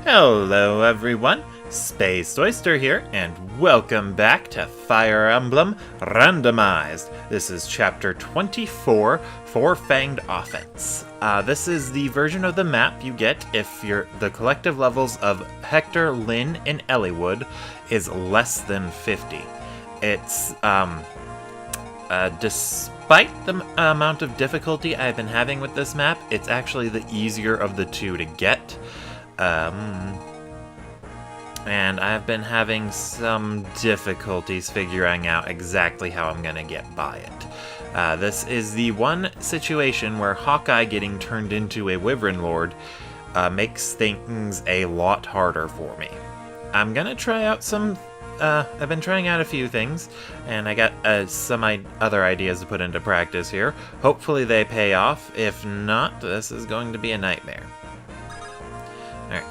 Hello everyone, Space Oyster here, and welcome back to Fire Emblem Randomized. This is chapter 24 for Fanged Offense. This is the version of the map you get if the collective levels of Hector, Lynn, and Elliewood is less than 50. It's, despite the amount of difficulty I've been having with this map, it's actually the easier of the two to get. And I've been having some difficulties figuring out exactly how I'm gonna get by it. This is the one situation where Hawkeye getting turned into a Wyvern Lord makes things a lot harder for me. I'm gonna try out I've been trying out a few things, and I got some other ideas to put into practice here. Hopefully they pay off. If not, this is going to be a nightmare.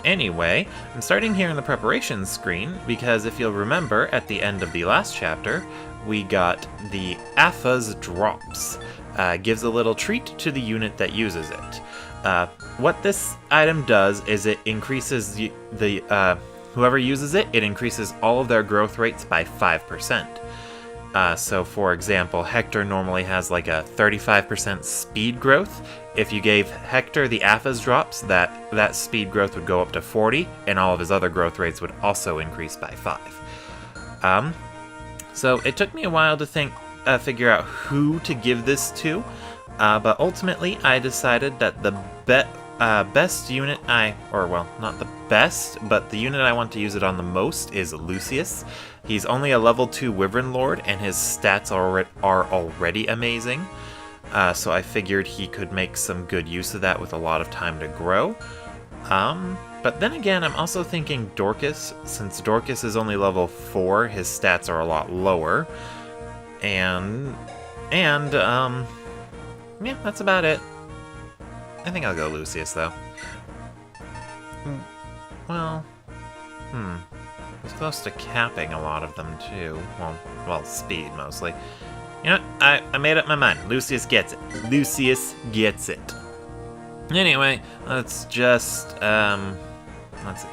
Anyway, I'm starting here in the preparations screen because if you'll remember, at the end of the last chapter, we got the Apha's Drops. Gives a little treat to the unit that uses it. What this item does is it increases whoever uses it, it increases all of their growth rates by 5%. So for example, Hector normally has like a 35% speed growth. If you gave Hector the Apha's Drops, that speed growth would go up to 40, and all of his other growth rates would also increase by 5. So it took me a while to figure out who to give this to, but ultimately I decided that the best unit not the best, but the unit I want to use it on the most is Lucius. He's only a level 2 Wyvern Lord, and his stats are already amazing. So I figured he could make some good use of that with a lot of time to grow. But then again, I'm also thinking Dorcas. Since Dorcas is only level 4, his stats are a lot lower. And yeah, that's about it. I think I'll go Lucius, though. Well, I was close to capping a lot of them, too. Well, speed, mostly. You know what? I made up my mind. Lucius gets it. Lucius gets it. Anyway, let's just, let's see.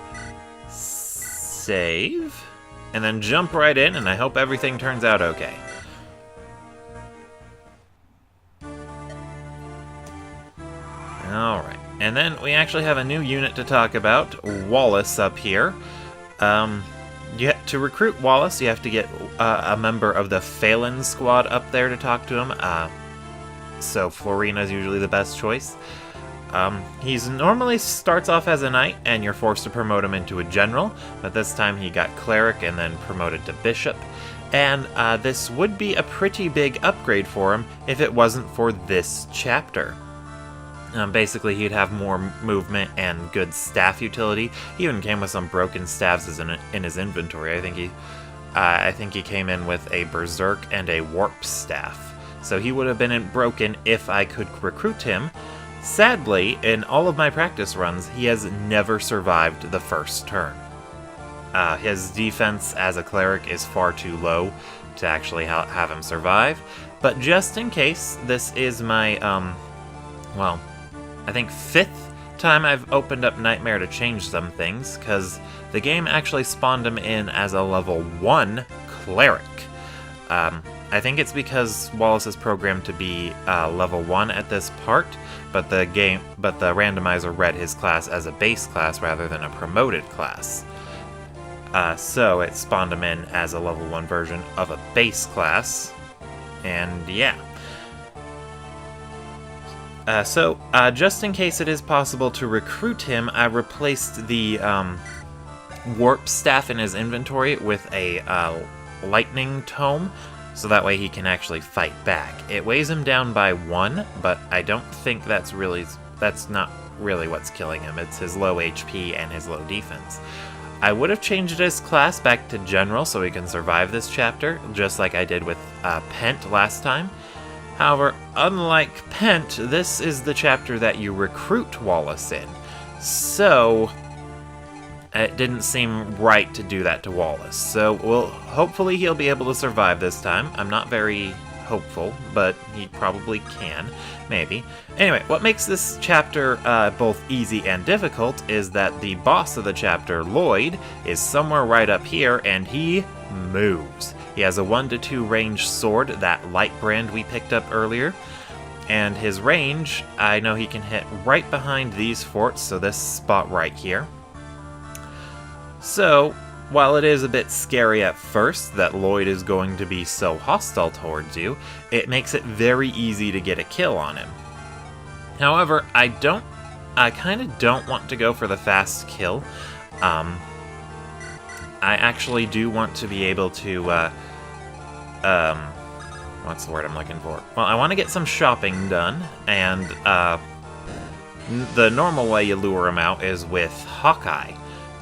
Save. And then jump right in, and I hope everything turns out okay. Alright, and then we actually have a new unit to talk about, Wallace up here. To recruit Wallace, you have to get a member of the Phelan squad up there to talk to him, so Florina's usually the best choice. He's normally starts off as a knight, and you're forced to promote him into a general, but this time he got cleric and then promoted to bishop. And this would be a pretty big upgrade for him if it wasn't for this chapter. Basically, he'd have more movement and good staff utility. He even came with some broken staves in his inventory. I think he came in with a berserk and a warp staff. So he would have been broken if I could recruit him. Sadly, in all of my practice runs, he has never survived the first turn. His defense as a cleric is far too low to actually have him survive. But just in case, this is my, I think 5th time I've opened up Nightmare to change some things, because the game actually spawned him in as a level 1 cleric. I think it's because Wallace is programmed to be level 1 at this part, but the randomizer read his class as a base class rather than a promoted class. So it spawned him in as a level 1 version of a base class, and yeah. Just in case it is possible to recruit him, I replaced the warp staff in his inventory with a lightning tome, so that way he can actually fight back. It weighs him down by 1, but I don't think that's not really what's killing him. It's his low HP and his low defense. I would have changed his class back to general so he can survive this chapter, just like I did with Pent last time. However, unlike Pent, this is the chapter that you recruit Wallace in, so it didn't seem right to do that to Wallace. So hopefully he'll be able to survive this time. I'm not very hopeful, but he probably can. Maybe. Anyway, what makes this chapter both easy and difficult is that the boss of the chapter, Lloyd, is somewhere right up here, and he moves. He has a 1-2 range sword, that light brand we picked up earlier, and his range, I know he can hit right behind these forts, so this spot right here. So, while it is a bit scary at first that Lloyd is going to be so hostile towards you, it makes it very easy to get a kill on him. However, I kind of don't want to go for the fast kill. I actually do want to be able to, what's the word I'm looking for? Well, I want to get some shopping done, and the normal way you lure him out is with Hawkeye,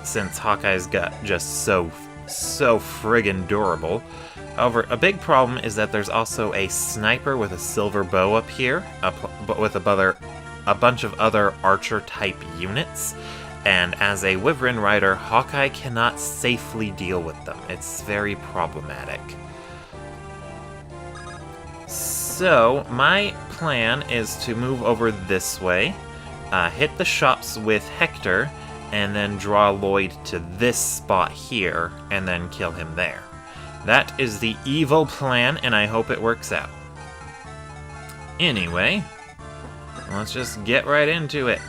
since Hawkeye's got just so friggin' durable. However, a big problem is that there's also a sniper with a silver bow up here, but with a bunch of other archer-type units, and as a Wyvern rider, Hawkeye cannot safely deal with them. It's very problematic. So, my plan is to move over this way, hit the shops with Hector, and then draw Lloyd to this spot here, and then kill him there. That is the evil plan, and I hope it works out. Anyway, let's just get right into it.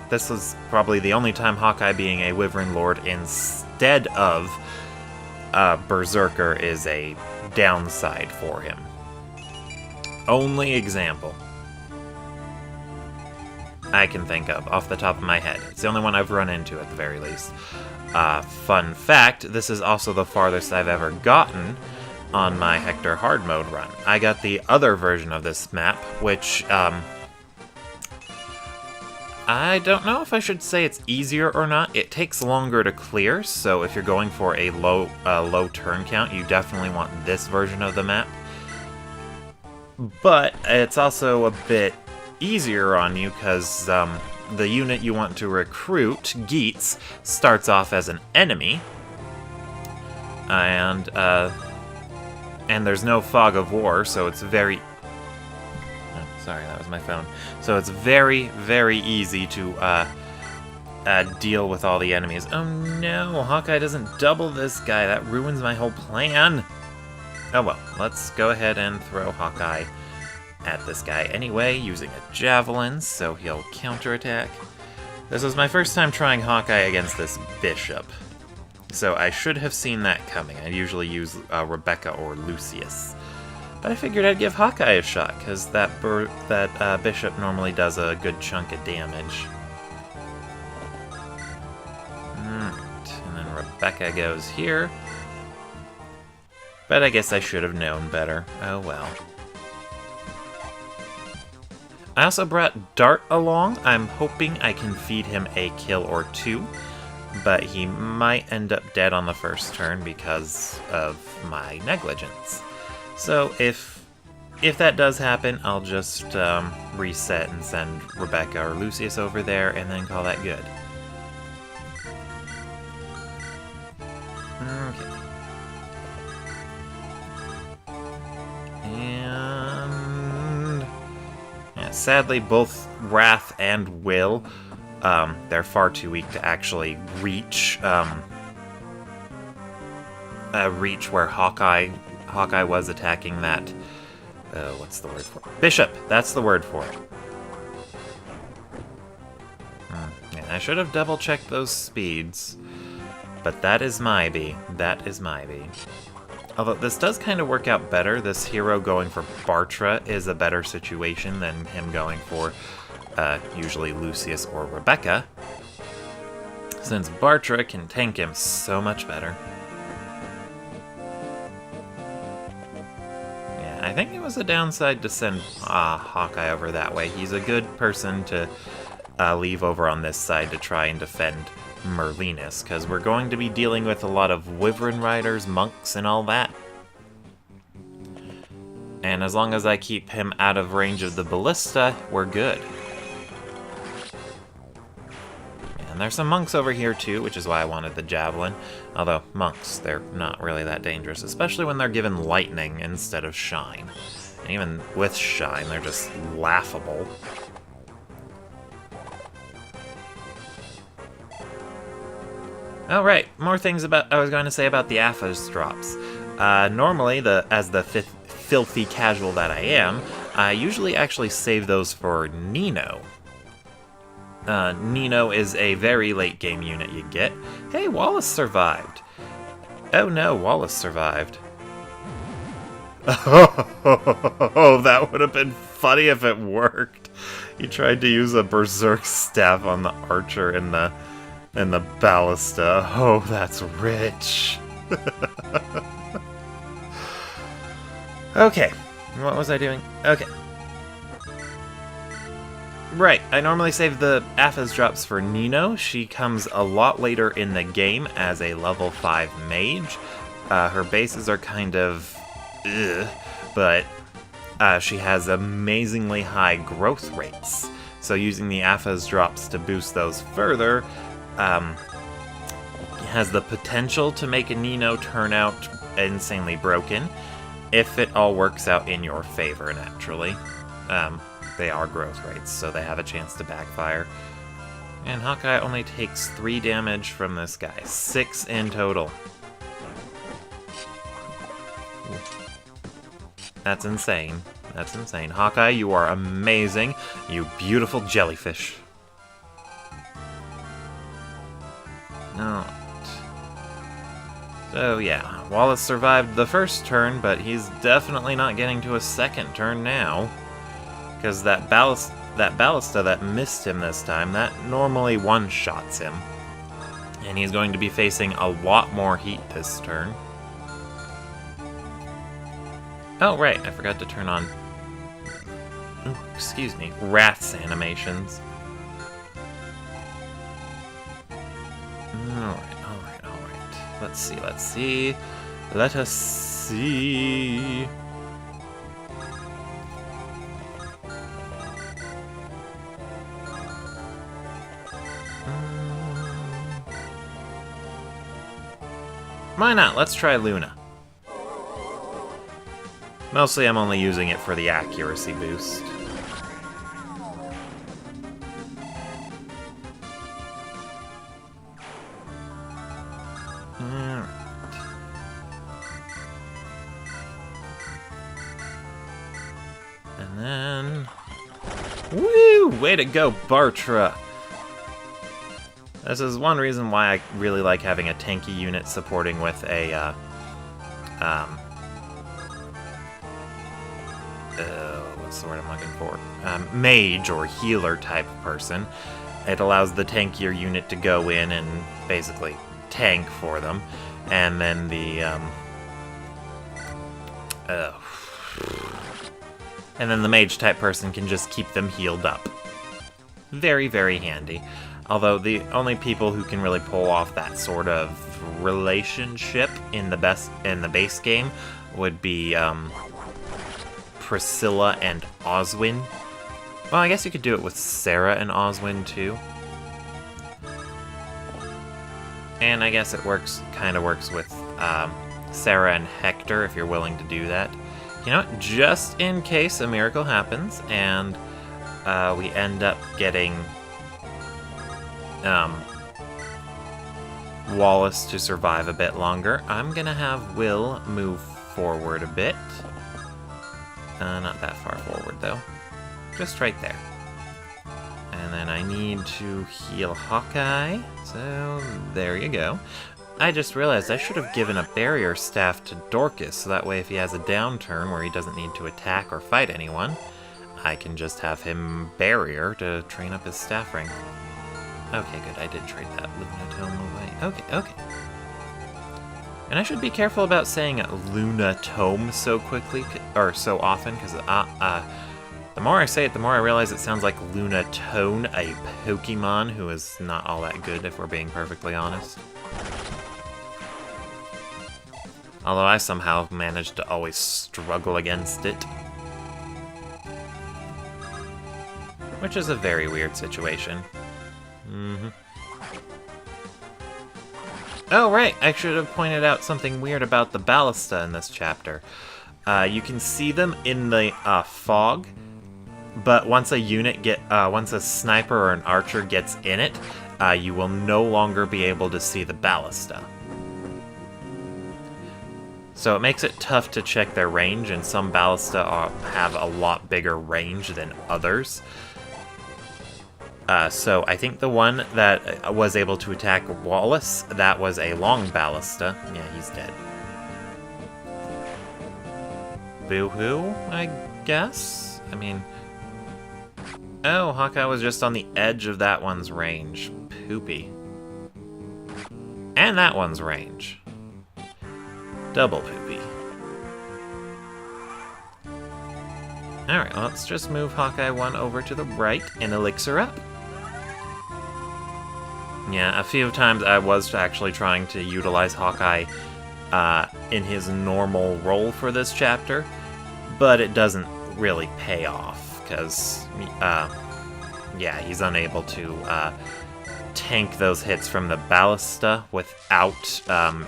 This was probably the only time Hawkeye being a Wyvern Lord instead of Berserker is a downside for him. Only example I can think of off the top of my head. It's the only one I've run into at the very least. Fun fact, this is also the farthest I've ever gotten on my Hector hard mode run. I got the other version of this map, which I don't know if I should say it's easier or not. It takes longer to clear, so if you're going for a low turn count, you definitely want this version of the map. But it's also a bit easier on you because the unit you want to recruit, Geets, starts off as an enemy, and there's no fog of war, so it's very... Sorry, that was my phone. So it's very, very easy to deal with all the enemies. Oh no, Hawkeye doesn't double this guy. That ruins my whole plan. Oh well, let's go ahead and throw Hawkeye at this guy anyway, using a javelin, so he'll counterattack. This was my first time trying Hawkeye against this bishop, so I should have seen that coming. I usually use Rebecca or Lucius. But I figured I'd give Hawkeye a shot, because that bishop normally does a good chunk of damage. Alright, and then Rebecca goes here. But I guess I should have known better. Oh well. I also brought Dart along. I'm hoping I can feed him a kill or two, but he might end up dead on the first turn because of my negligence. So if that does happen, I'll just reset and send Rebecca or Lucius over there and then call that good. Okay. And yeah, sadly, both Wrath and Will, they're far too weak to actually reach where Hawkeye was attacking that, what's the word for it? Bishop! That's the word for it. Yeah, I should have double-checked those speeds, but that is my B. That is my B. Although this does kind of work out better. This hero going for Bartra is a better situation than him going for usually Lucius or Rebecca, since Bartra can tank him so much better. I think it was a downside to send Hawkeye over that way. He's a good person to leave over on this side to try and defend Merlinus, because we're going to be dealing with a lot of Wyvern riders, monks, and all that. And And as long as I keep him out of range of the ballista, we're good. And there's some monks over here too, which is why I wanted the javelin. Although, monks, they're not really that dangerous, especially when they're given lightning instead of shine. And even with shine, they're just laughable. Alright, more things I was going to say about the Aphos drops. Normally, as the filthy casual that I am, I usually actually save those for Nino. Nino is a very late game unit you get. Hey, Wallace survived! Oh no, Wallace survived. Oh, that would have been funny if it worked. He tried to use a berserk staff on the archer and the ballista. Oh, that's rich. Okay, what was I doing? Okay. Right, I normally save the Aphos drops for Nino. She comes a lot later in the game as a level 5 mage. Her bases are kind of ugh, but she has amazingly high growth rates. So using the Aphos drops to boost those further has the potential to make a Nino turn out insanely broken, if it all works out in your favor, naturally. They are growth rates, so they have a chance to backfire. And Hawkeye only takes 3 damage from this guy. 6 in total. That's insane. That's insane. Hawkeye, you are amazing. You beautiful jellyfish. No. So yeah, Wallace survived the first turn, but he's definitely not getting to a second turn now. Because that ballista that missed him this time, that normally one-shots him. And he's going to be facing a lot more heat this turn. Oh, right, I forgot to turn on... Ooh, excuse me, Wrath's animations. Alright. Let's see. Let us see... Why not? Let's try Luna. Mostly I'm only using it for the accuracy boost. Alright. And then... Woo! Way to go, Bartra! This is one reason why I really like having a tanky unit supporting with a, what's the word I'm looking for? Mage or healer type person. It allows the tankier unit to go in and basically tank for them. And then the mage type person can just keep them healed up. Very, very handy. Although the only people who can really pull off that sort of relationship in the base game would be Priscilla and Oswin. Well, I guess you could do it with Sarah and Oswin too. And I guess it kind of works with Sarah and Hector if you're willing to do that. You know what? Just in case a miracle happens and we end up getting Wallace to survive a bit longer, I'm gonna have Will move forward a bit. Not that far forward though. Just right there. And then I need to heal Hawkeye, so there you go. I just realized I should have given a barrier staff to Dorcas, so that way if he has a downturn where he doesn't need to attack or fight anyone, I can just have him barrier to train up his staff rank. Okay, good, I did trade that Lunatome away. Okay. And I should be careful about saying Lunatome so quickly, or so often, because the more I say it, the more I realize it sounds like Lunatone, a Pokemon who is not all that good, if we're being perfectly honest. Although I somehow managed to always struggle against it. which is a very weird situation. Oh, right, I should have pointed out something weird about the ballista in this chapter. You can see them in the fog, but once a sniper or an archer gets in it, you will no longer be able to see the ballista. So it makes it tough to check their range, and some ballista have a lot bigger range than others. So I think the one that was able to attack Wallace, that was a long ballista. Yeah, he's dead. Boo-hoo, I guess? I mean... Oh, Hawkeye was just on the edge of that one's range. Poopy. And that one's range. Double poopy. Alright, well, let's just move Hawkeye 1 over to the right and elixir up. Yeah, a few times I was actually trying to utilize Hawkeye in his normal role for this chapter, but it doesn't really pay off, because, yeah, he's unable to tank those hits from the ballista without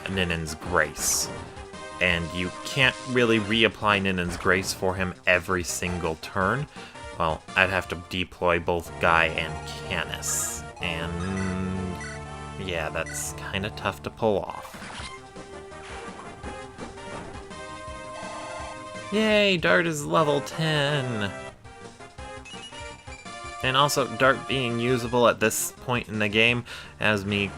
Ninen's Grace. And you can't really reapply Ninen's Grace for him every single turn. Well, I'd have to deploy both Guy and Canis. And yeah, that's kind of tough to pull off. Yay, Dart is level 10! And also, Dart being usable at this point in the game has me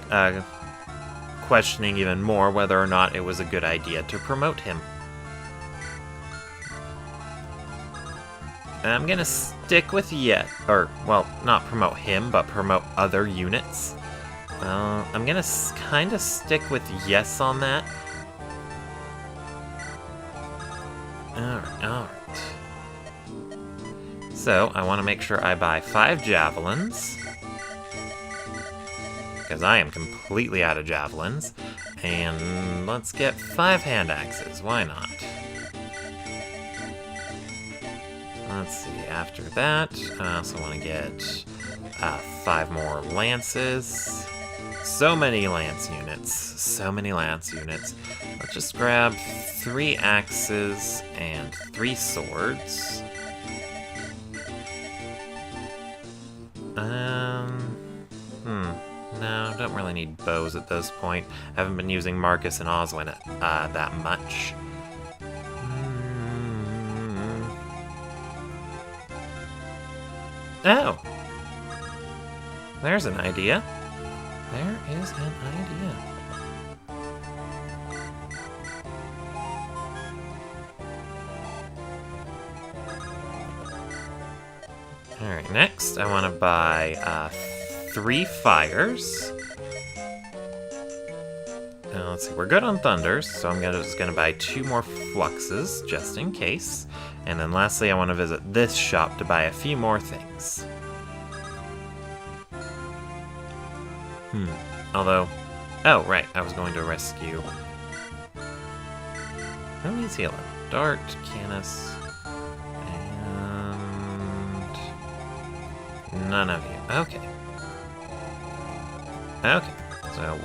questioning even more whether or not it was a good idea to promote him. And I'm gonna stick with well, not promote him, but promote other units. I'm gonna kind of stick with yes on that. Alright. So, I want to make sure I buy 5 javelins, because I am completely out of javelins. And let's get 5 hand axes, why not? Let's see, after that, I also want to get 5 more lances. So many lance units. Let's just grab 3 axes and 3 swords. No, don't really need bows at this point. I haven't been using Marcus and Oswin that much. Oh! There's an idea. There is an idea. Alright, next I want to buy 3 fires. Let's see, we're good on thunders, so I'm just gonna buy 2 more fluxes, just in case. And then lastly, I want to visit this shop to buy a few more things. Although... Oh, right, I was going to rescue... Who needs healing? Dart, Canis... and... none of you. Okay. Okay, so...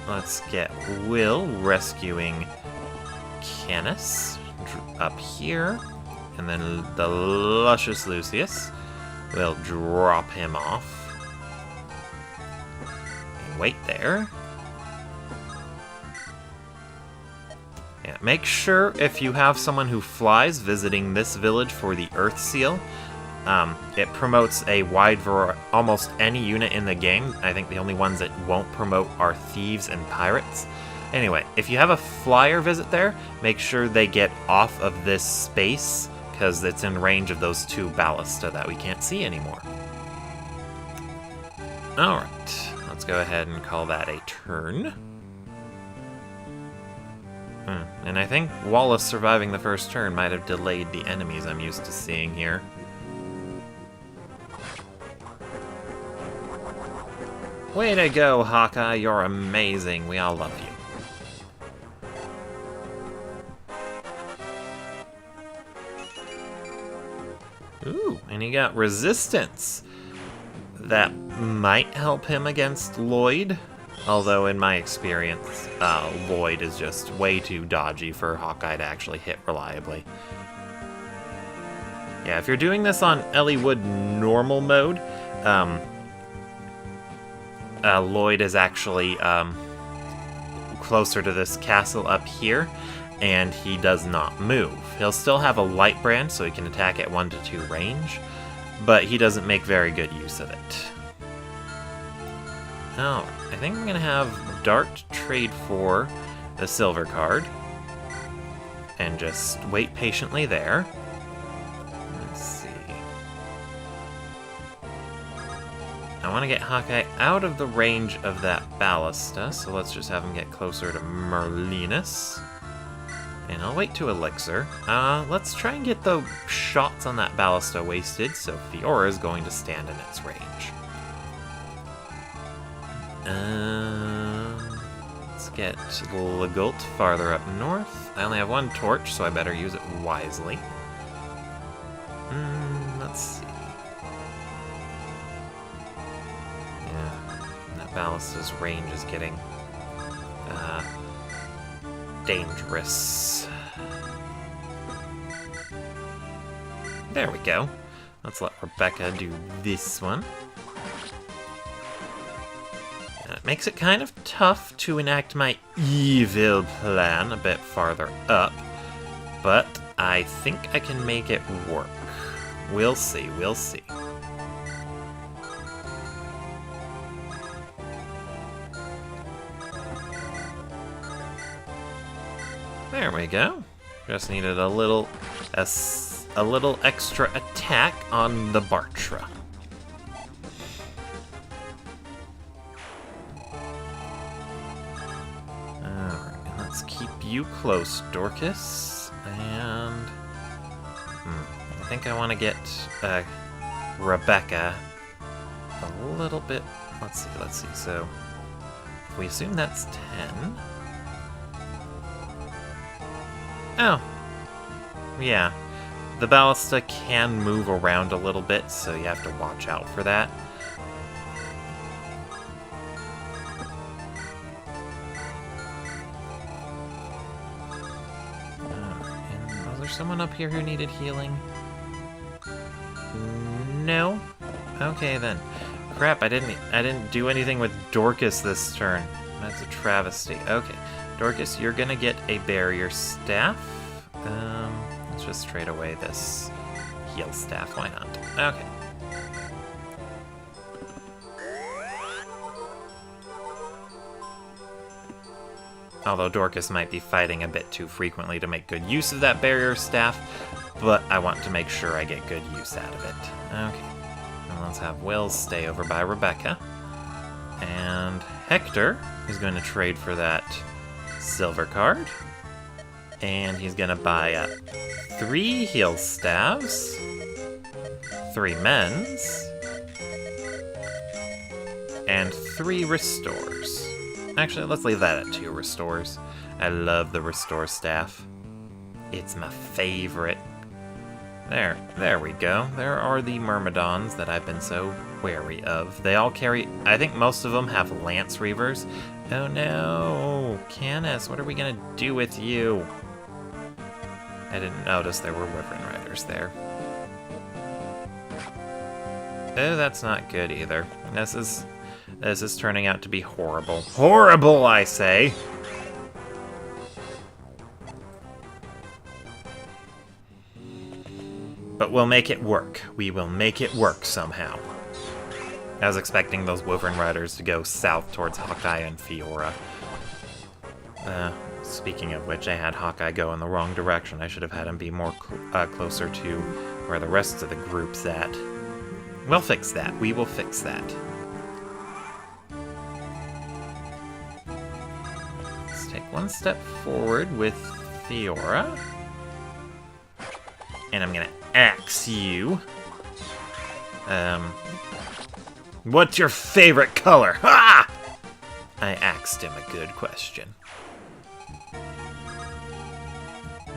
let's get Will rescuing Canis up here, and then the luscious Lucius. We'll drop him off. And wait there. Yeah, make sure if you have someone who flies visiting this village for the Earth Seal, it promotes a wide variety, almost any unit in the game. I think the only ones that won't promote are thieves and pirates. Anyway, if you have a flyer visit there, make sure they get off of this space, because it's in range of those 2 ballista that we can't see anymore. Alright, let's go ahead and call that a turn. And I think Wallace surviving the first turn might have delayed the enemies I'm used to seeing here. Way to go, Hawkeye, you're amazing. We all love you. Ooh, and he got resistance. That might help him against Lloyd. Although, in my experience, Lloyd is just way too dodgy for Hawkeye to actually hit reliably. Yeah, if you're doing this on Elliewood normal mode, Lloyd is actually closer to this castle up here, and he does not move. He'll still have a light brand, so he can attack at 1 to 2 range, but he doesn't make very good use of it. Oh, I think I'm going to have Dart trade for the silver card, and just wait patiently there. Let's see. I want to get Hawkeye out of the range of that ballista, so let's just have him get closer to Merlinus. And I'll wait to Elixir. Let's try and get the shots on that ballista wasted, so Fiora is going to stand in its range. Let's get Legault farther up north. I only have 1 torch, so I better use it wisely. Let's see. Yeah, that ballista's range is getting dangerous. There we go. Let's let Rebecca do this one. It makes it kind of tough to enact my evil plan a bit farther up, but I think I can make it work. We'll see, we'll see. There we go. Just needed a little extra attack on the Bartra. Alright, let's keep you close, Dorcas. And I think I want to get Rebecca a little bit. Let's see. So if we assume that's 10. Oh, yeah. The ballista can move around a little bit, so you have to watch out for that. And was there someone up here who needed healing? No? Okay then. Crap, I didn't do anything with Dorcas this turn. That's a travesty. Okay. Dorcas, you're gonna get a barrier staff. Let's just trade away this heal staff. Why not? Okay. Although Dorcas might be fighting a bit too frequently to make good use of that barrier staff, but I want to make sure I get good use out of it. Okay. And let's have Will stay over by Rebecca. And Hector is going to trade for that silver card, and he's gonna buy 3 heal staves, 3 mends, and 3 restores. Actually, let's leave that at 2 restores. I love the restore staff. It's my favorite. There we go. There are the Myrmidons that I've been so wary of. They all carry, I think most of them have Lance Reavers. Oh no, Canis, what are we gonna do with you? I didn't notice there were Wyvern Riders there. Oh, that's not good either. This is turning out to be horrible. Horrible, I say! But we'll make it work. We will make it work somehow. I was expecting those Wyvern Riders to go south towards Hawkeye and Fiora. Speaking of which, I had Hawkeye go in the wrong direction. I should have had him be more closer to where the rest of the group's at. We'll fix that. We will fix that. Let's take one step forward with Fiora. And I'm gonna axe you. What's your favorite color? Ha! I asked him a good question.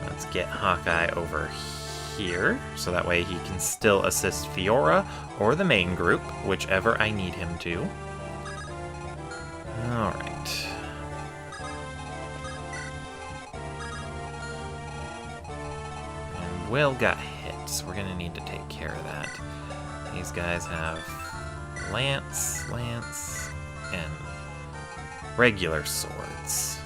Let's get Hawkeye over here, so that way he can still assist Fiora or the main group, whichever I need him to. Alright. And Will got hit, so we're gonna need to take care of that. These guys have Lance, and regular swords.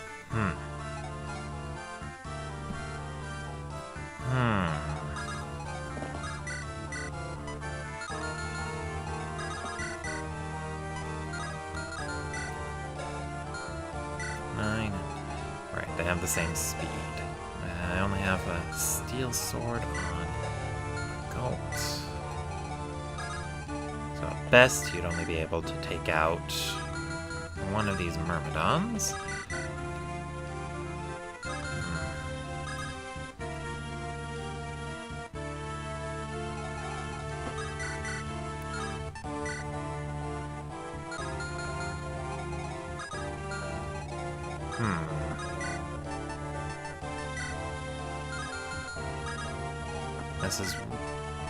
Nine. Right, they have the same speed. I only have a steel sword on Galt. So at best, you'd only be able to take out one of these Myrmidons.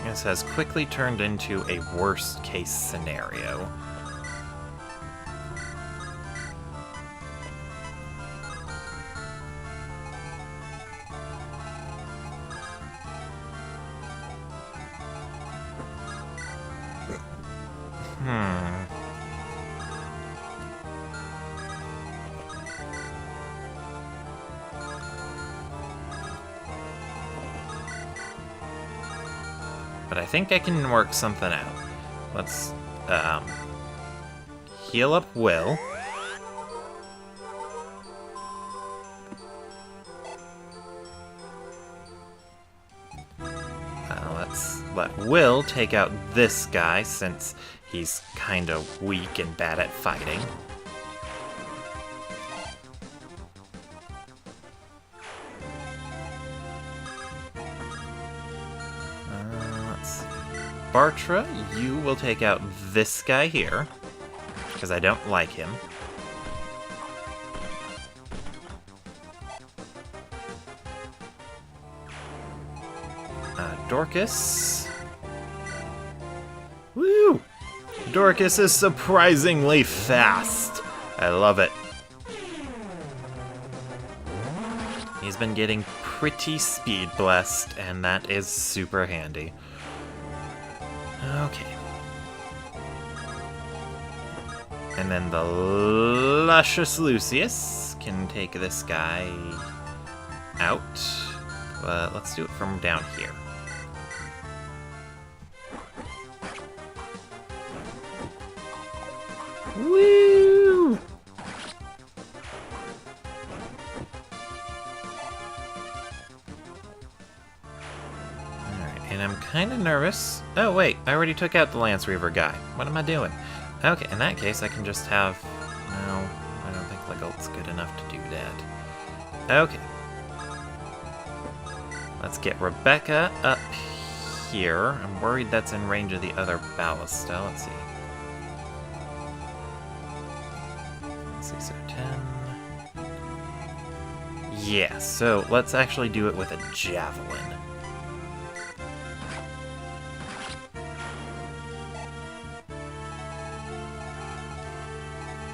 This has quickly turned into a worst-case scenario. But I think I can work something out. Let's heal up Will. Let's let Will take out this guy since he's kind of weak and bad at fighting. Bartra, you will take out this guy here, because I don't like him. Dorcas. Woo! Dorcas is surprisingly fast. I love it. He's been getting pretty speed blessed, and that is super handy. Okay. And then the luscious Lucius can take this guy out. But let's do it from down here. Woo! Alright, and I'm kind of nervous. Oh wait, I already took out the Lance Reaver guy. What am I doing? Okay, in that case I can just have... No, I don't think Legault's good enough to do that. Okay. Let's get Rebecca up here. I'm worried that's in range of the other ballista. Let's see. Let's see, so 10... Yeah, so let's actually do it with a javelin.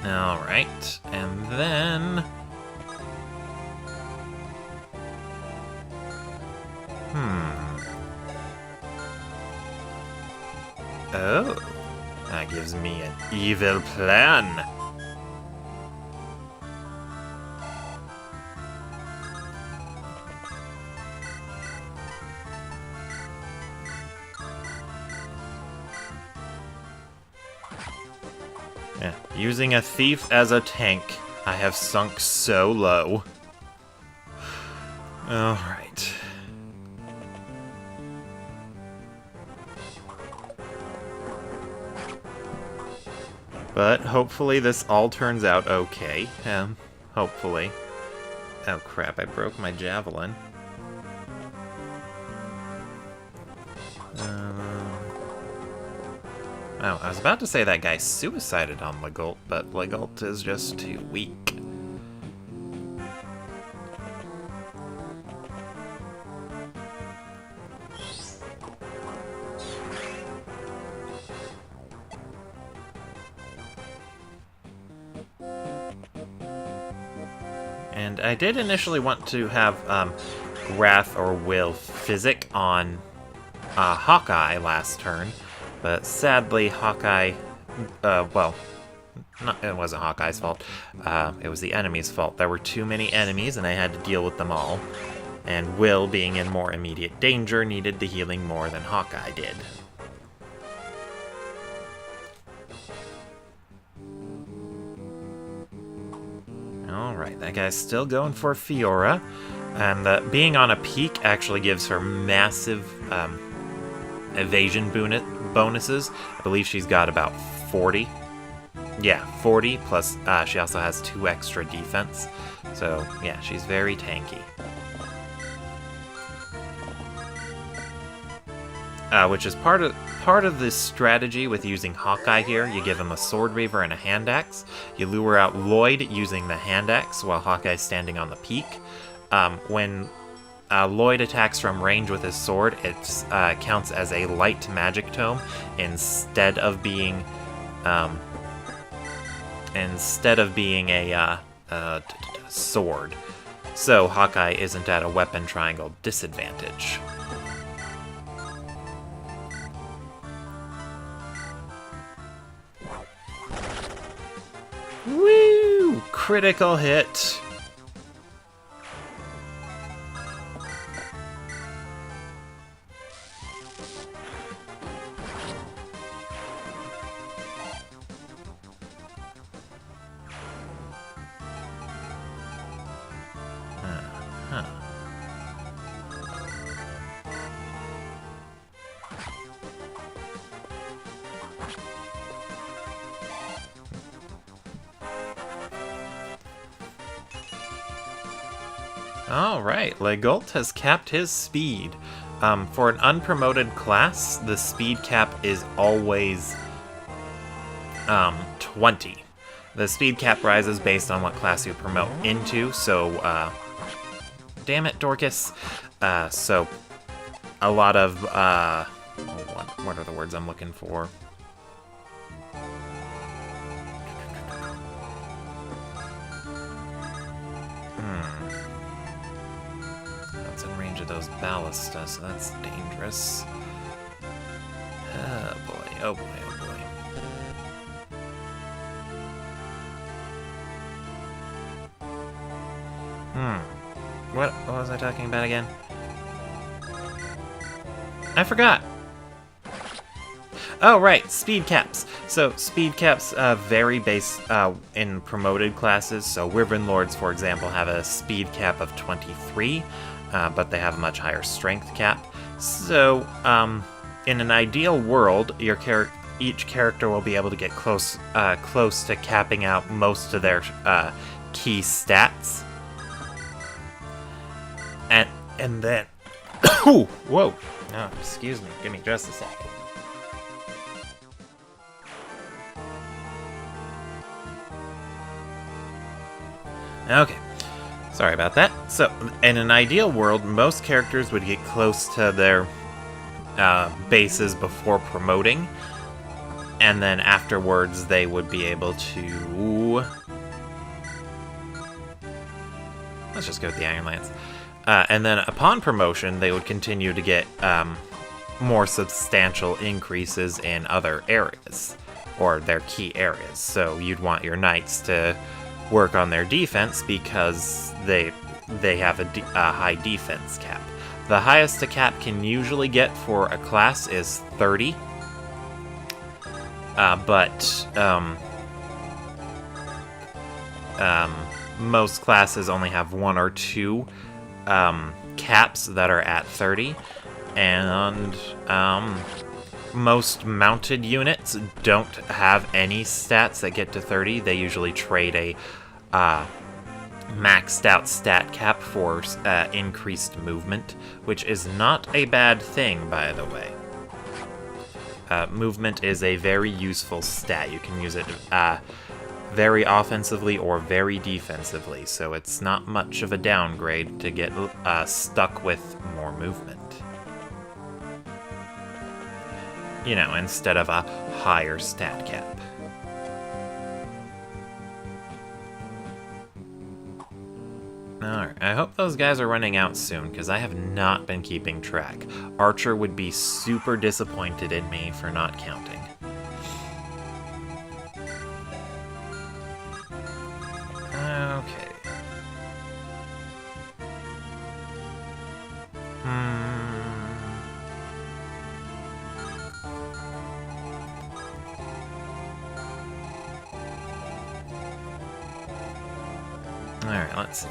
Alright, and then... Oh, that gives me an evil plan. Yeah, using a thief as a tank, I have sunk so low. Alright. But hopefully this all turns out okay. Hopefully. Oh crap, I broke my javelin. Oh, I was about to say that guy suicided on Legault, but Legault is just too weak. And I did initially want to have Wrath or Will Physic on Hawkeye last turn, but sadly Hawkeye, well, it wasn't Hawkeye's fault, it was the enemy's fault. There were too many enemies and I had to deal with them all, and Will, being in more immediate danger, needed the healing more than Hawkeye did. Alright, that guy's still going for Fiora, and being on a peak actually gives her massive evasion bonuses. I believe she's got about 40. Yeah, 40, plus she also has 2 extra defense. So, yeah, she's very tanky. Which is part of this strategy with using Hawkeye here. You give him a Sword Reaver and a Hand Axe. You lure out Lloyd using the Hand Axe while Hawkeye's standing on the peak. When Lloyd attacks from range with his sword, it counts as a light magic tome instead of being a sword. So Hawkeye isn't at a weapon triangle disadvantage. Woo! Critical hit. Alright, Legault has capped his speed. For an unpromoted class, the speed cap is always 20. The speed cap rises based on what class you promote into, so, damn it, Dorcas. So, a lot of, what are the words I'm looking for? That's in range of those ballista, so that's dangerous. Oh boy, oh boy, oh boy. What was I talking about again? I forgot! Oh, right, speed caps. So, speed caps vary based in promoted classes. So, Wyvern Lords, for example, have a speed cap of 23, but they have a much higher strength cap. So, in an ideal world, each character will be able to get close to capping out most of their key stats. And then... Ooh, whoa! Oh, excuse me. Give me just a second. Okay, sorry about that. So, in an ideal world, most characters would get close to their bases before promoting, and then afterwards they would be able to... Let's just go with the Iron Lance. And then upon promotion, they would continue to get more substantial increases in other areas, or their key areas. So you'd want your knights to work on their defense because they have a high defense cap. The highest a cap can usually get for a class is 30, but most classes only have 1 or 2 caps that are at 30, and most mounted units don't have any stats that get to 30. They usually trade a maxed out stat cap for increased movement, which is not a bad thing, by the way. Movement is a very useful stat. You can use it very offensively or very defensively, so it's not much of a downgrade to get stuck with more movement. You know, instead of a higher stat cap. Alright, I hope those guys are running out soon, because I have not been keeping track. Archer would be super disappointed in me for not counting. Okay. Alright, let's see.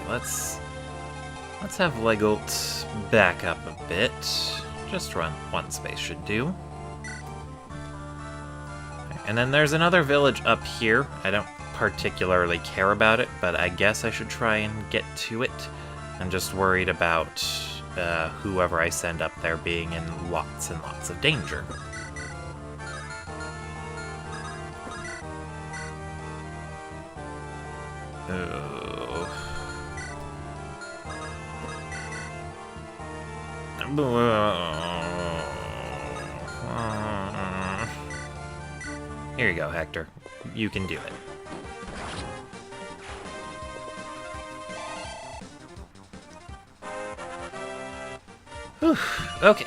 Let's have Legolt back up a bit. Just run one space should do. And then there's another village up here. I don't particularly care about it, but I guess I should try and get to it. I'm just worried about whoever I send up there being in lots and lots of danger. Here you go, Hector. You can do it. Whew. Okay.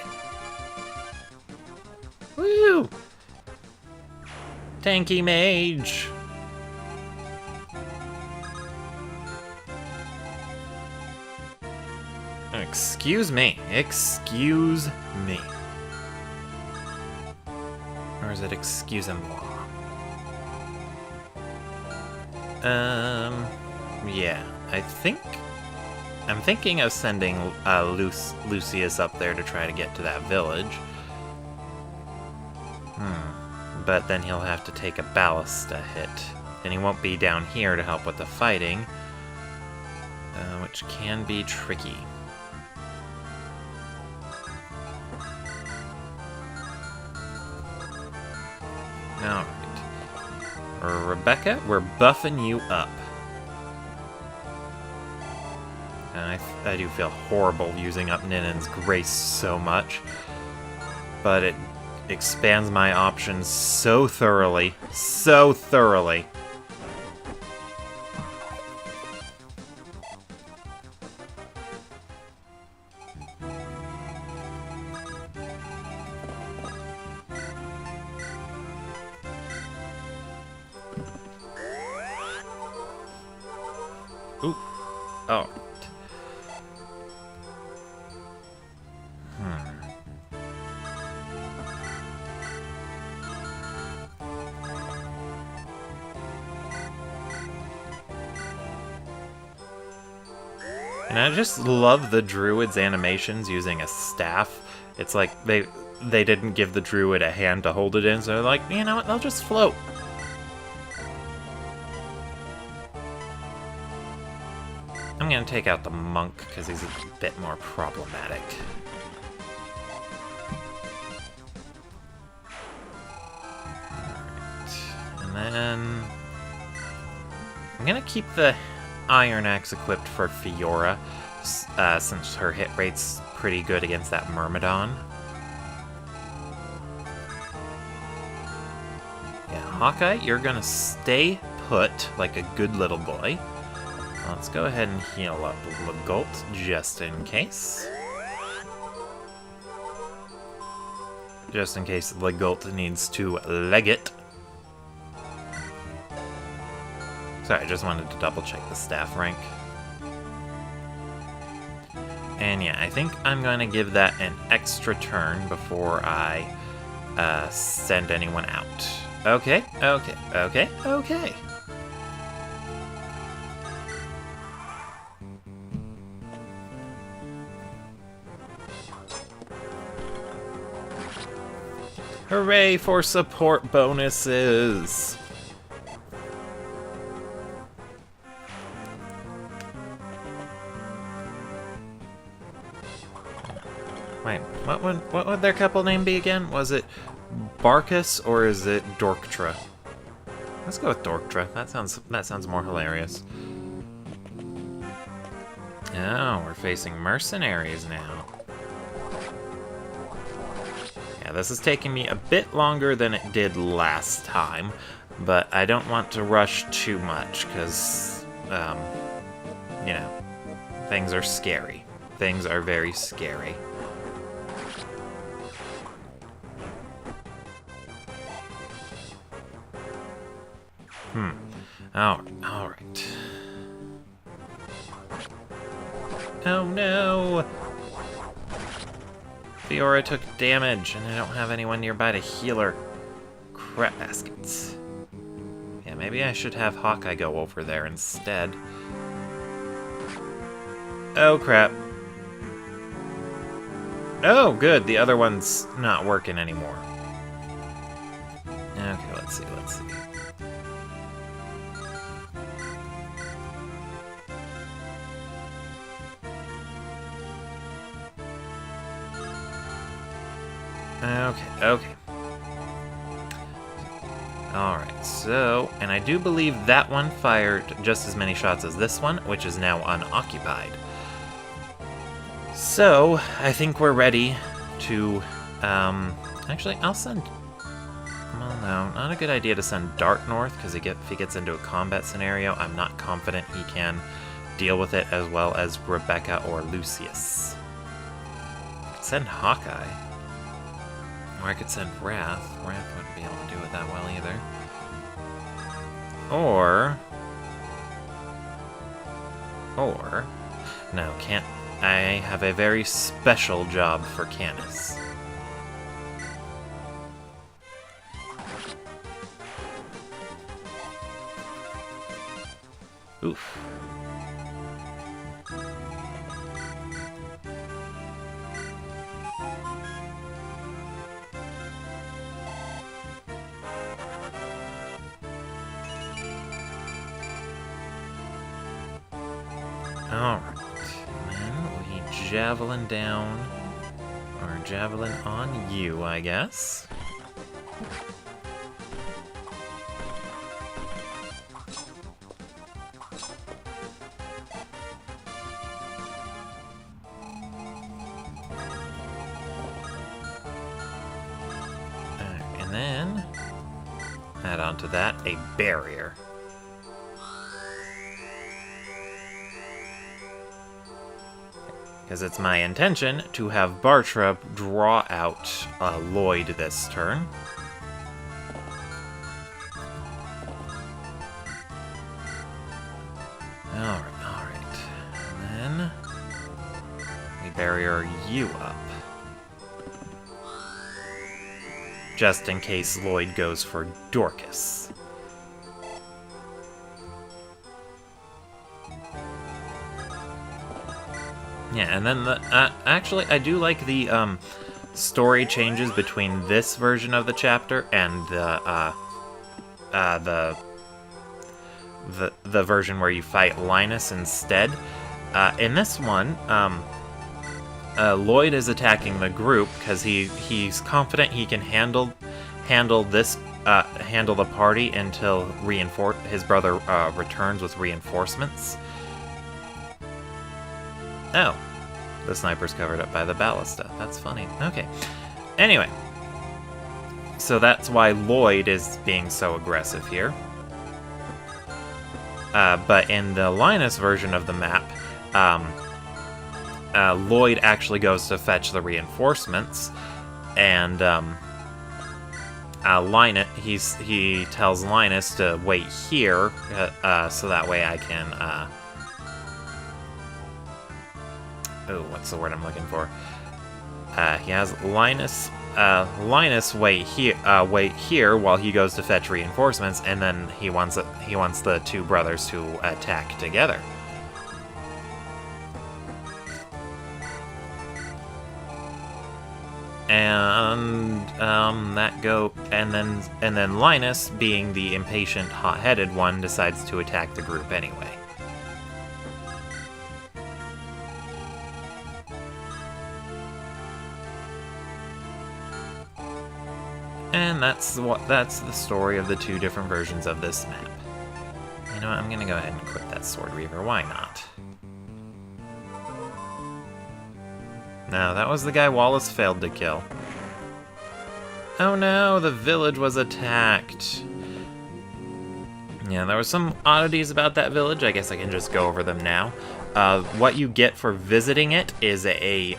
Woo! Tanky mage! Excuse me. Excuse me. Or is it excusez-moi? Yeah. I'm thinking of sending Lucius up there to try to get to that village. But then he'll have to take a ballista hit. And he won't be down here to help with the fighting. Which can be tricky. Alright. Rebecca, we're buffing you up. And I do feel horrible using up Ninen's Grace so much. But it expands my options so thoroughly. So thoroughly. Ooh. Oh. And I just love the druid's animations using a staff. It's like they didn't give the druid a hand to hold it in, so they're like, you know what, they'll just float. I'm gonna take out the monk, because he's a bit more problematic. Alright. And then I'm gonna keep the Iron Axe equipped for Fiora, since her hit rate's pretty good against that Myrmidon. Yeah, Hawkeye, you're gonna stay put like a good little boy. Let's go ahead and heal up Legolt, just in case. Just in case Legolt needs to leg it. Sorry, I just wanted to double check the staff rank. And yeah, I think I'm going to give that an extra turn before I send anyone out. Okay. Hooray for support bonuses! Wait, what would their couple name be again? Was it Barkus or is it Dorktra? Let's go with Dorktra. That sounds more hilarious. Oh, we're facing mercenaries now. Yeah, this is taking me a bit longer than it did last time, but I don't want to rush too much, because, you know, Things are scary. Things are very scary. Oh, alright. Oh no! Fiora took damage, and I don't have anyone nearby to heal her. Crap baskets. Yeah, maybe I should have Hawkeye go over there instead. Oh, crap. Oh, good. The other one's not working anymore. Okay, let's see. Okay. Alright, so, and I do believe that one fired just as many shots as this one, which is now unoccupied. So, I think we're ready to, actually, I'll send, well, no, not a good idea to send Dart north, because if he gets into a combat scenario, I'm not confident he can deal with it as well as Rebecca or Lucius. Send Hawkeye. Or I could send Wrath. Wrath wouldn't be able to do it that well either. Or... No, can't... I have a very special job for Canis. Oof. Alright, and then we javelin down, or javelin on you, I guess. And then, add on to that a barrier. Because it's my intention to have Bartra draw out Lloyd this turn. Alright. And then we barrier you up. Just in case Lloyd goes for Dorcas. Yeah, and then actually, I do like the story changes between this version of the chapter and the version where you fight Linus instead. In this one, Lloyd is attacking the group because he's confident he can handle the party until his brother returns with reinforcements. Oh, the sniper's covered up by the ballista. That's funny. Okay. Anyway, so that's why Lloyd is being so aggressive here. But in the Linus version of the map, Lloyd actually goes to fetch the reinforcements, and he tells Linus to wait here, so that way I can. Oh, what's the word I'm looking for? He has Linus wait here while he goes to fetch reinforcements, and then he wants the two brothers to attack together. And then Linus, being the impatient, hot-headed one, decides to attack the group anyway. And that's the story of the two different versions of this map. You know what, I'm gonna go ahead and equip that Sword Reaver, why not? No, that was the guy Wallace failed to kill. Oh no, the village was attacked. Yeah, there were some oddities about that village, I guess I can just go over them now. What you get for visiting it is a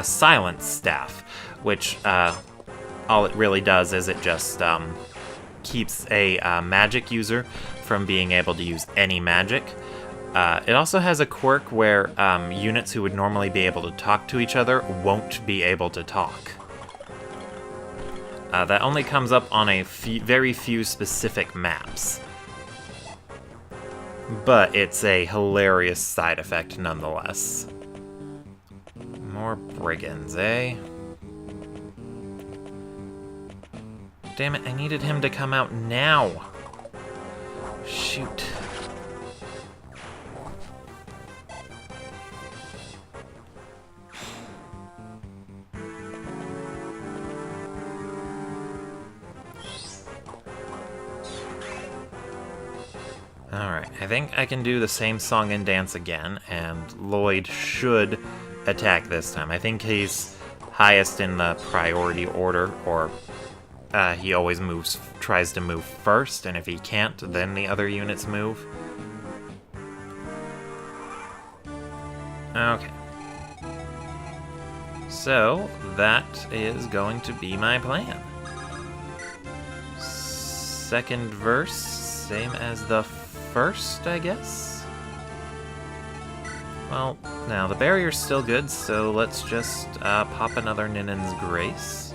silence staff, which all it really does is it just keeps a magic user from being able to use any magic. It also has a quirk where units who would normally be able to talk to each other won't be able to talk. That only comes up on a very few specific maps. But it's a hilarious side effect nonetheless. More brigands, eh? Damn it, I needed him to come out now. Shoot. Alright, I think I can do the same song and dance again, and Lloyd should attack this time. I think he's highest in the priority order, or he always tries to move first, and if he can't, then the other units move. Okay. So, that is going to be my plan. Second verse, same as the first, I guess? Well, now the barrier's still good, so let's just pop another Ninen's Grace.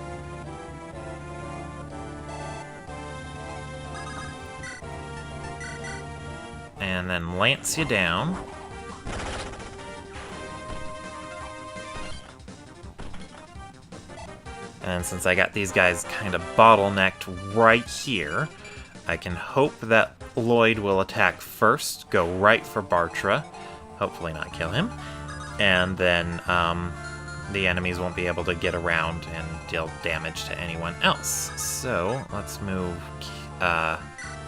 And then lance you down. And since I got these guys kind of bottlenecked right here, I can hope that Lloyd will attack first, go right for Bartra, hopefully not kill him, and then the enemies won't be able to get around and deal damage to anyone else. So let's move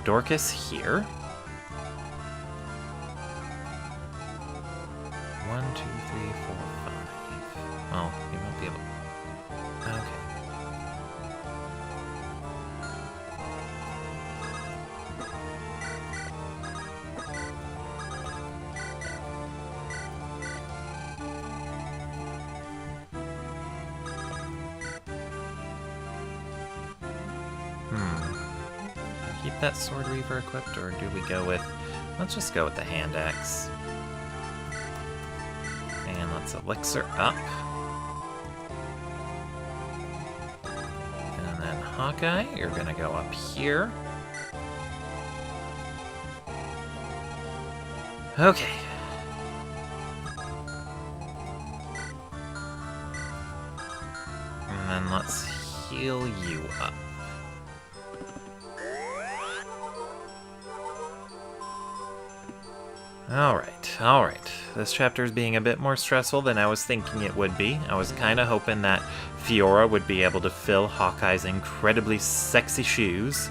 Dorcas here. 1, 2, 3, 4, 5. Well, he won't be able. Okay. Keep that Sword Reaver equipped, or do we go with... Let's just go with the Hand Axe. And let's Elixir up. And then Hawkeye, you're gonna go up here. Okay. And then let's heal you up. Alright. This chapter is being a bit more stressful than I was thinking it would be. I was kind of hoping that Fiora would be able to fill Hawkeye's incredibly sexy shoes,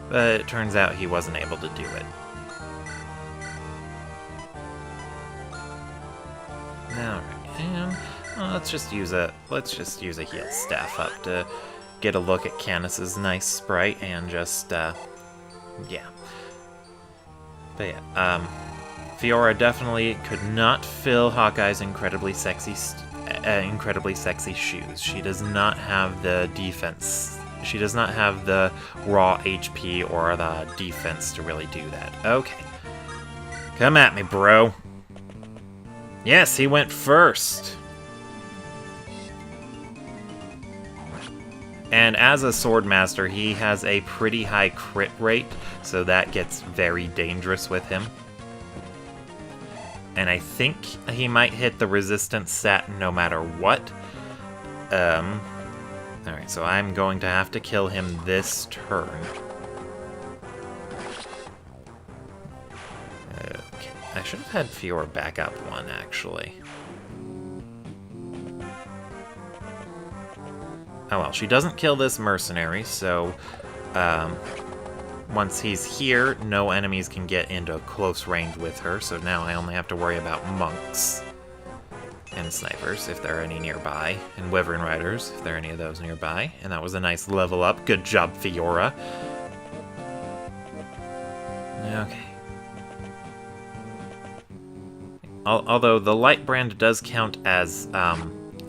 but it turns out he wasn't able to do it. Alright, and let's just use a heal staff up to get a look at Canis's nice sprite and just yeah. But yeah, Fiora definitely could not fill Hawkeye's incredibly sexy shoes. She does not have the defense. She does not have the raw HP or the defense to really do that. Okay. Come at me, bro. Yes, he went first. And as a Swordmaster, he has a pretty high crit rate, so that gets very dangerous with him. And I think he might hit the resistance stat no matter what. Alright, so I'm going to have to kill him this turn. Okay, I should have had Fiora back up one, actually. Oh well, she doesn't kill this mercenary, so once he's here, no enemies can get into close range with her, so now I only have to worry about monks and snipers, if there are any nearby, and wyvern riders, if there are any of those nearby. And that was a nice level up. Good job, Fiora. Okay. Although the light brand does count as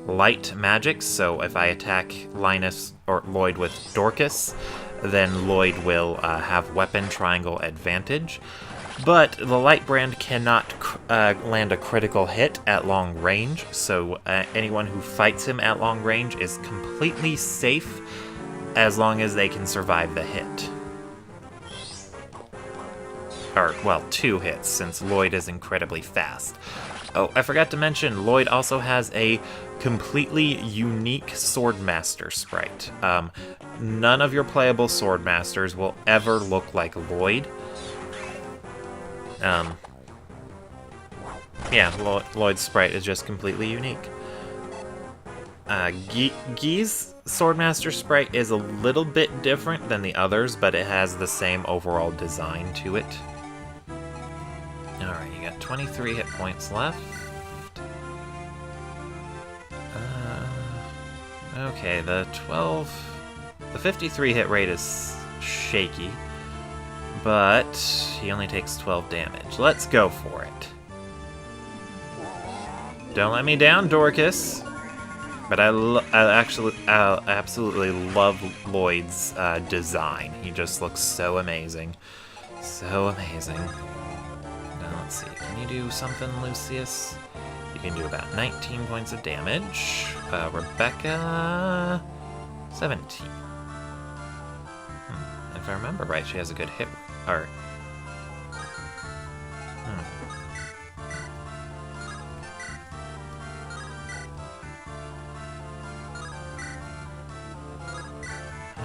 light magic, so if I attack Linus or Lloyd with Dorcas, then Lloyd will have weapon triangle advantage. But the light brand cannot land a critical hit at long range, so anyone who fights him at long range is completely safe as long as they can survive the hit. Or, well, 2 hits, since Lloyd is incredibly fast. Oh, I forgot to mention, Lloyd also has a completely unique Swordmaster sprite. None of your playable Swordmasters will ever look like Lloyd. Yeah, Lloyd's sprite is just completely unique. Guy's Swordmaster sprite is a little bit different than the others, but it has the same overall design to it. Alright, you got 23 hit points left. Okay, the 53 hit rate is shaky, but he only takes 12 damage. Let's go for it. Don't let me down, Dorcas. But I absolutely love Lloyd's design. He just looks so amazing. So amazing. Now let's see, can you do something, Lucius? You can do about 19 points of damage. Rebecca, 17. If I remember right, she has a good hit. Or,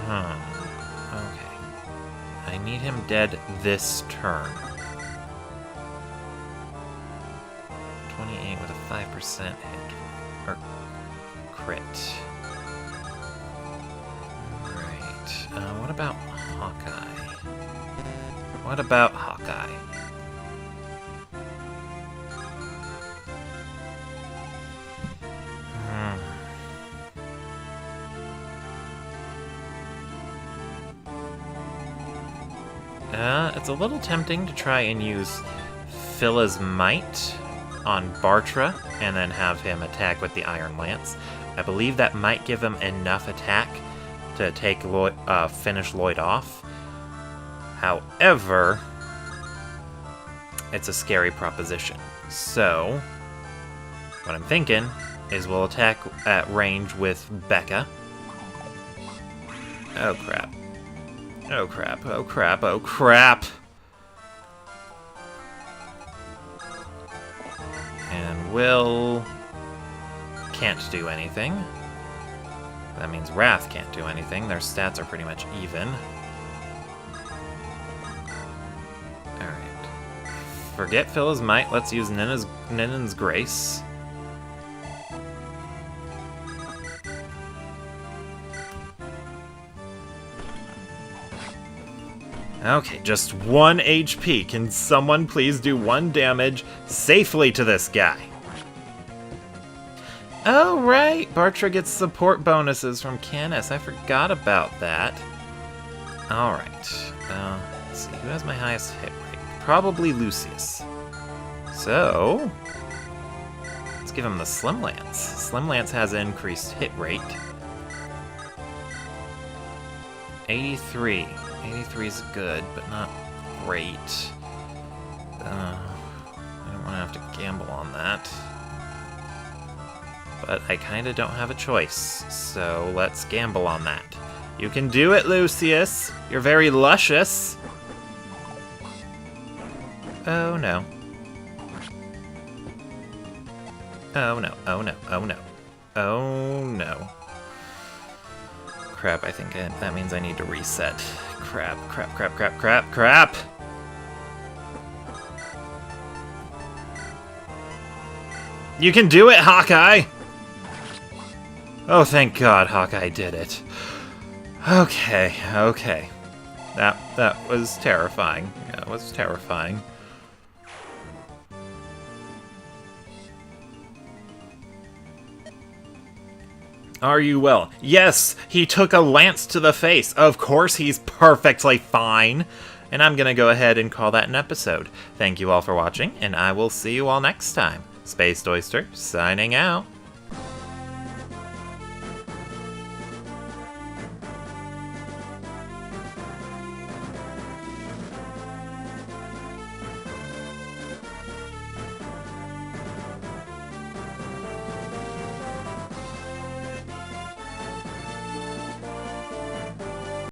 Okay. I need him dead this turn. 28 with a 5% hit. Or crit. Alright. What about Hawkeye? What about Hawkeye? It's a little tempting to try and use Phila's Might on Bartra and then have him attack with the Iron Lance. I believe that might give him enough attack to take finish Lloyd off. However, it's a scary proposition. So, what I'm thinking is we'll attack at range with Becca. Oh crap. Oh crap, oh crap, oh crap! And Will can't do anything. That means Wrath can't do anything. Their stats are pretty much even. Alright. Forget Phila's Might, let's use Ninen's Grace. Okay, just 1 HP. Can someone please do 1 damage safely to this guy? Oh, right! Bartra gets support bonuses from Canis. I forgot about that. Alright. Let's see. Who has my highest hit rate? Probably Lucius. So, let's give him the Slim Lance. Slim Lance has an increased hit rate. 83. 83 is good, but not great. I don't want to have to gamble on that. But I kind of don't have a choice, so let's gamble on that. You can do it, Lucius! You're very luscious! Oh no. Oh no, oh no, oh no. Oh no. Crap, I think that means I need to reset. Crap, crap, crap, crap, crap, crap! You can do it, Hawkeye! Oh, thank God Hawkeye did it. Okay, okay. That was terrifying. That was terrifying. Are you well? Yes, he took a lance to the face. Of course he's perfectly fine. and I'm going to go ahead and call that an episode. Thank you all for watching, and I will see you all next time. Spaced Oyster, signing out.